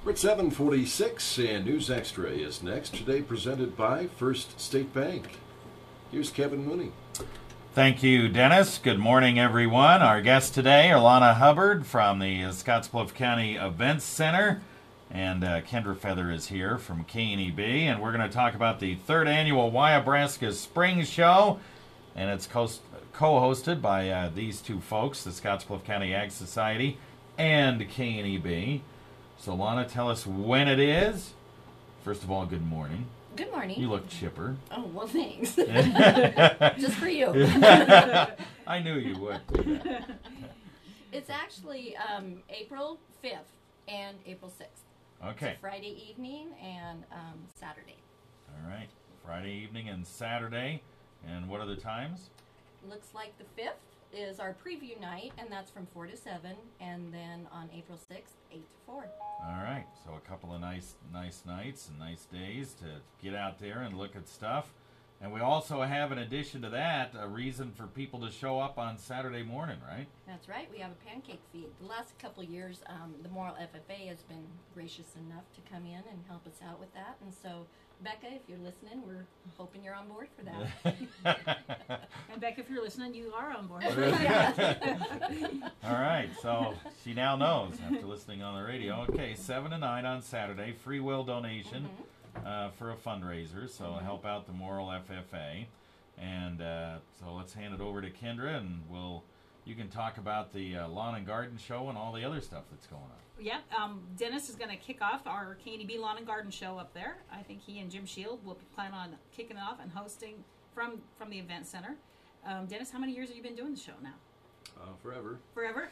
We're at 7:46, and News Extra is next. Today presented by First State Bank. Here's Kevin Mooney. Thank you, Dennis. Good morning, everyone. Our guests today are Lanna Hubbard from the Scottsbluff County Events Center, and Kendra Feather is here from KNEB, and we're going to talk about the third annual Wyobraska Spring Show, and it's co-hosted by these two folks, the Scottsbluff County Ag Society and KNEB. So, Lanna, tell us when it is. First of all, good morning. Good morning. You look chipper. Oh, well, thanks. Just for you. I knew you would. It's actually April 5th and April 6th. Okay. It's a Friday evening and Saturday. All right. Friday evening and Saturday. And what are the times? Looks like the 5th is our preview night, and that's from 4 to 7. And then on April 6th, 8 to 4. All right. So a couple of nice nights and nice days to get out there and look at stuff. And we also have, in addition to that, a reason for people to show up on Saturday morning, right? That's right. We have a pancake feed. The last couple of years, the Morrill FFA has been gracious enough to come in and help us out with that. And so, Becca, if you're listening, we're hoping you're on board for that. And Becca, if you're listening, you are on board. All right. So she now knows after listening on the radio. Okay, 7 to 9 on Saturday, free will donation. For a fundraiser, so help out the Morrill FFA, and so let's hand it over to Kendra, and you can talk about the lawn and garden show and all the other stuff that's going on. Yeah, Dennis is going to kick off our KNEB Lawn and Garden Show up there. I think he and Jim Shield will plan on kicking it off and hosting from the event center. Dennis, how many years have you been doing the show now? Forever. Forever?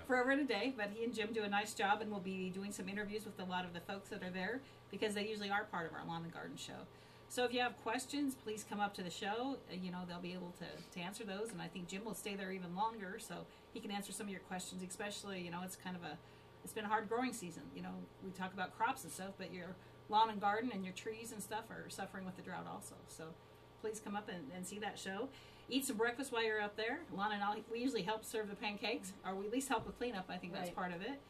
Forever and a day, but he and Jim do a nice job, and we'll be doing some interviews with a lot of the folks that are there, because they usually are part of our lawn and garden show. So if you have questions, please come up to the show. They'll be able to answer those, and I think Jim will stay there even longer, so he can answer some of your questions, especially, it's been a hard growing season. We talk about crops and stuff, but your lawn and garden and your trees and stuff are suffering with the drought also. So please come up and see that show. Eat some breakfast while you're up there. Lanna and I, we usually help serve the pancakes, or we at least help with cleanup. I think that's part of it.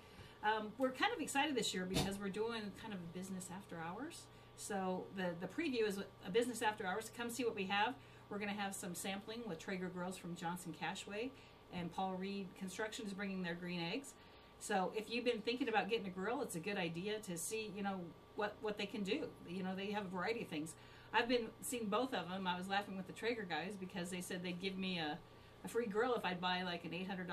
We're kind of excited this year because we're doing kind of a business after hours. So the preview is a business after hours. Come see what we have. We're going to have some sampling with Traeger Grills from Johnson Cashway, and Paul Reed Construction is bringing their green eggs. So if you've been thinking about getting a grill, it's a good idea to see, what they can do. They have a variety of things. I've been seeing both of them. I was laughing with the Traeger guys because they said they'd give me a free grill if I'd buy like an $800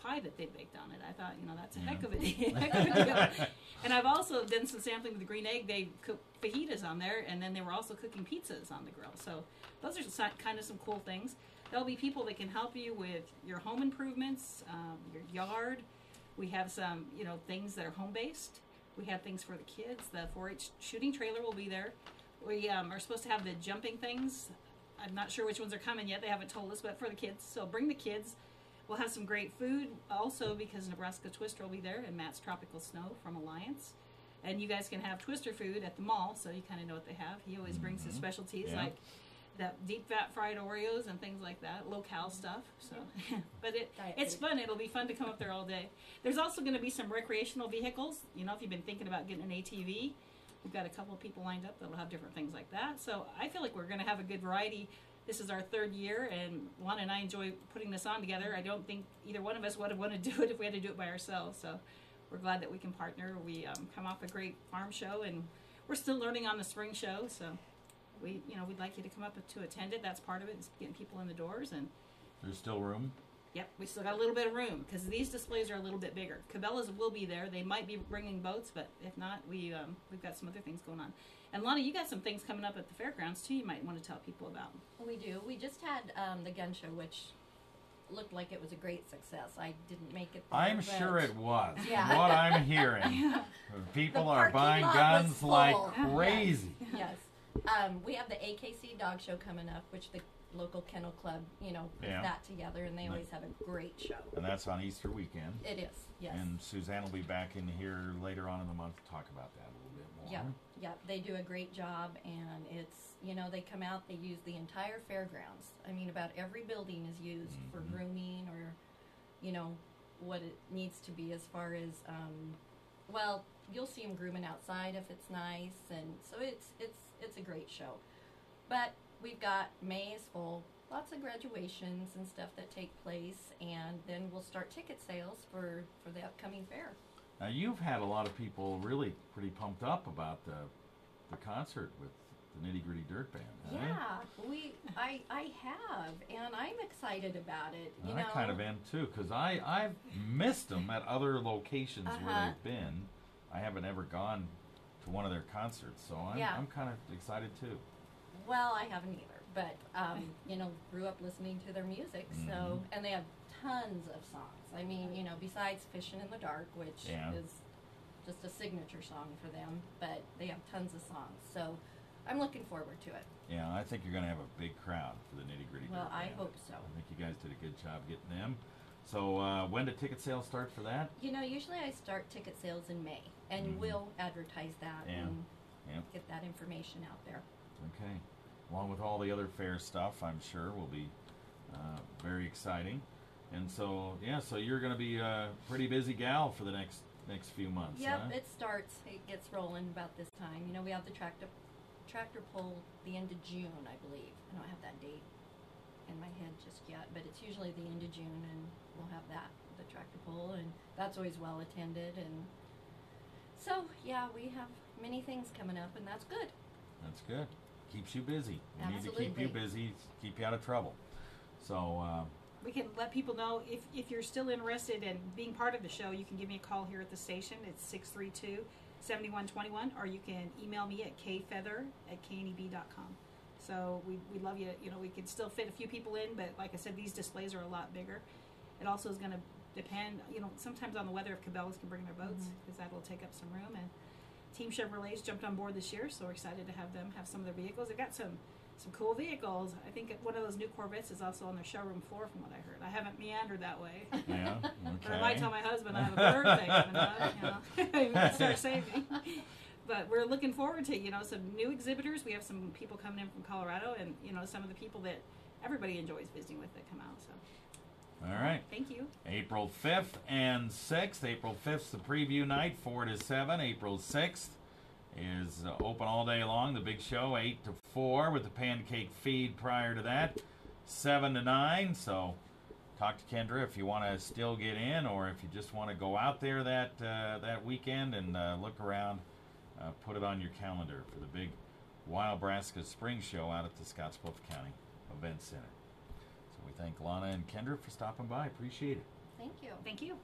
pie that they baked on it. I thought, that's a heck of a deal. And I've also done some sampling with the green egg. They cook fajitas on there, and then they were also cooking pizzas on the grill. So those are kind of some cool things. There'll be people that can help you with your home improvements, your yard. We have some, things that are home-based. We have things for the kids. The 4-H shooting trailer will be there. We are supposed to have the jumping things. I'm not sure which ones are coming yet. They haven't told us, but for the kids. So bring the kids. We'll have some great food also because Nebraska Twister will be there, and Matt's Tropical Snow from Alliance. And you guys can have Twister food at the mall, so you kind of know what they have. He always brings his specialties like that deep fat fried Oreos and things like that, low-cal stuff. So, but it's fun. It'll be fun to come up there all day. There's also going to be some recreational vehicles. If you've been thinking about getting an ATV, we've got a couple of people lined up that'll have different things like that. So I feel like we're going to have a good variety. This is our third year, and Lanna and I enjoy putting this on together. I don't think either one of us would have wanted to do it if we had to do it by ourselves. So we're glad that we can partner. We come off a great farm show, and we're still learning on the spring show. So we'd like you to come up to attend it. That's part of it, is getting people in the doors. And there's still room? Yep, we still got a little bit of room because these displays are a little bit bigger. Cabela's will be there. They might be bringing boats, but if not, we've got some other things going on. And Lanna, you got some things coming up at the fairgrounds too. You might want to tell people about. We do. We just had the gun show, which looked like it was a great success. I didn't make it there, I'm sure it was. Yeah. From what I'm hearing, people are buying guns like crazy. Yes. We have the AKC Dog Show coming up, which the local kennel club, puts that together, and they always have a great show. And that's on Easter weekend. It is, yes. And Suzanne will be back in here later on in the month to talk about that a little bit more. Yeah, they do a great job, and it's, they come out, they use the entire fairgrounds. I mean, about every building is used for grooming or, what it needs to be as far as well, you'll see them grooming outside if it's nice, and so it's a great show. But we've got May is full, lots of graduations and stuff that take place, and then we'll start ticket sales for the upcoming fair. Now you've had a lot of people really pretty pumped up about the concert with the Nitty Gritty Dirt Band. Yeah, I have, and I'm excited about it. You I know, kind of am too, because I've missed them at other locations where they've been. I haven't ever gone to one of their concerts, so I'm kind of excited too. Well, I haven't either, but you know, grew up listening to their music, so and they have tons of songs. I mean, you know, besides "Fishing in the Dark," which is just a signature song for them, but they have tons of songs. So I'm looking forward to it. Yeah, I think you're going to have a big crowd for the Nitty Gritty. Well, Dirt I Band. hope so. I think you guys did a good job getting them. So when do ticket sales start for that? You know, usually I start ticket sales in May, and we'll advertise that and get that information out there. Okay. Along with all the other fair stuff, I'm sure will be very exciting. And so, so you're going to be a pretty busy gal for the next few months. Yep, huh? it gets rolling about this time. You know, we have the tractor pull the end of June, I believe. I don't have that date in my head just yet, but it's usually the end of June, and we'll have the tractor pull, and that's always well attended. And so, yeah, we have many things coming up, and that's good. That's good. Keeps you busy. We Absolutely. need to keep you busy, keep you out of trouble. So we can let people know if you're still interested in being part of the show, you can give me a call here at the station. It's 632-7121, or you can email me at kfeather@kneb.com. So we love you. You know, we can still fit a few people in, but like I said, these displays are a lot bigger. It also is going to depend, you know, sometimes on the weather if Cabela's can bring their boats, because that will take up some room. And Team Chevrolet's jumped on board this year, so we're excited to have them have some of their vehicles. They've got some cool vehicles. I think one of those new Corvettes is also on their showroom floor, from what I heard. I haven't meandered that way. yeah, okay. But I might tell my husband I have a birthday coming up. You know, we can start saving. But we're looking forward to, you know, some new exhibitors. We have some people coming in from Colorado, and you know, some of the people that everybody enjoys visiting with that come out. So. All right. Thank you. April 5th and 6th. April 5th is the preview night, 4 to 7. April 6th is open all day long. The big show, 8 to 4, with the pancake feed prior to that, 7 to 9. So talk to Kendra if you want to still get in, or if you just want to go out there that weekend and look around. Put it on your calendar for the big Wyobraska Spring Show out at the Scottsbluff County Event Center. So we thank Lanna and Kendra for stopping by. Appreciate it. Thank you. Thank you.